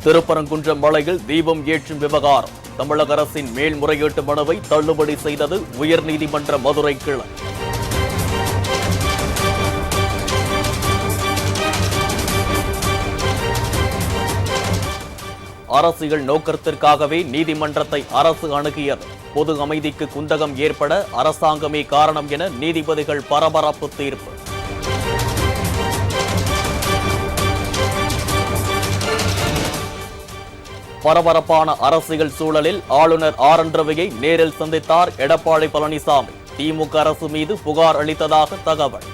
திருப்பரங்குன்றம் மலையில் தீபம் ஏற்றும் விவகாரம் தமிழக அரசின் மேல்முறையீட்டு மனுவை தள்ளுபடி செய்தது உயர்நீதிமன்ற மதுரை கிளை. அரசியல் நோக்கத்திற்காகவே நீதிமன்றத்தை அரசு அணுகியது. பொது அமைதிக்கு குந்தகம் ஏற்பட அரசாங்கமே காரணம் என நீதிபதிகள் பரபரப்பு தீர்ப்பு. பரபரப்பான அரசியல் சூழலில் ஆளுநர் ஆர்.என். ரவியை நேரில் சந்தித்தார் எடப்பாடி பழனிசாமி. திமுக அரசு மீது புகார் அளித்ததாக தகவல்.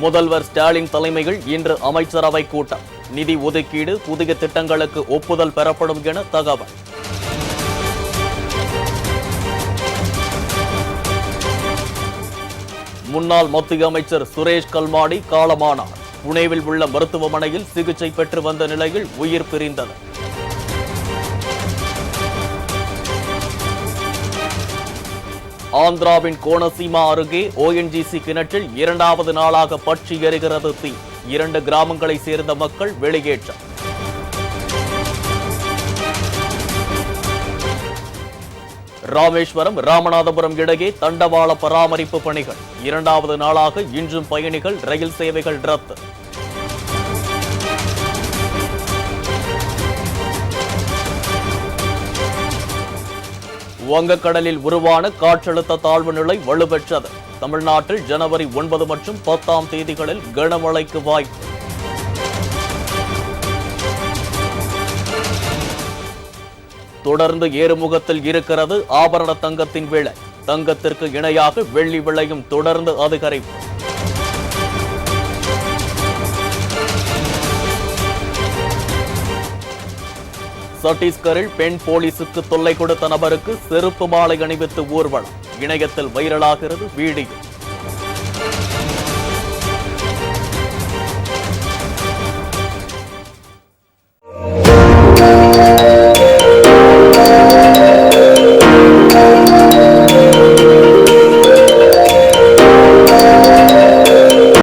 முதல்வர் ஸ்டாலின் தலைமையில் இன்று அமைச்சரவை கூட்டம். நிதி ஒதுக்கீடு, புதிய திட்டங்களுக்கு ஒப்புதல் பெறப்படும் என தகவல். முன்னாள் மத்திய அமைச்சர் சுரேஷ் கல்மாடி காலமானார். புனேவில் உள்ள மருத்துவமனையில் சிகிச்சை பெற்று வந்த நிலையில் உயிர் பிரிந்தது. ஆந்திராவின் கோனசீமா அருகே ONGC கிணற்றில் இரண்டாவது நாளாக பற்றி எரிகிறது தீ. 2 கிராமங்களை சேர்ந்த மக்கள் வெளியேற்றம். ராமேஸ்வரம் ராமநாதபுரம் இடையே தண்டவாள பராமரிப்பு பணிகள். 2வது நாளாக இன்றும் பயணிகள் ரயில் சேவைகள் ரத்து. வங்கக்கடலில் உருவான காற்றழுத்த தாழ்வு நிலை வலுப்பெற்றது. தமிழ்நாட்டில் ஜனவரி 9 மற்றும் 10ஆம் தேதிகளில் கனமழைக்கு வாய்ப்பு. தொடர்ந்து ஏறுமுகத்தில் இருக்கிறது ஆபரண தங்கத்தின் விலை. தங்கத்திற்கு இணையாக வெள்ளி விலையும் தொடர்ந்து அதிகரிப்பு. சத்தீஸ்கரில் பெண் போலீசுக்கு தொல்லை கொடுத்த நபருக்கு செருப்பு மாலை அணிவித்து ஊர்வலம். இணையத்தில் வைரலாகிறது வீடியோ.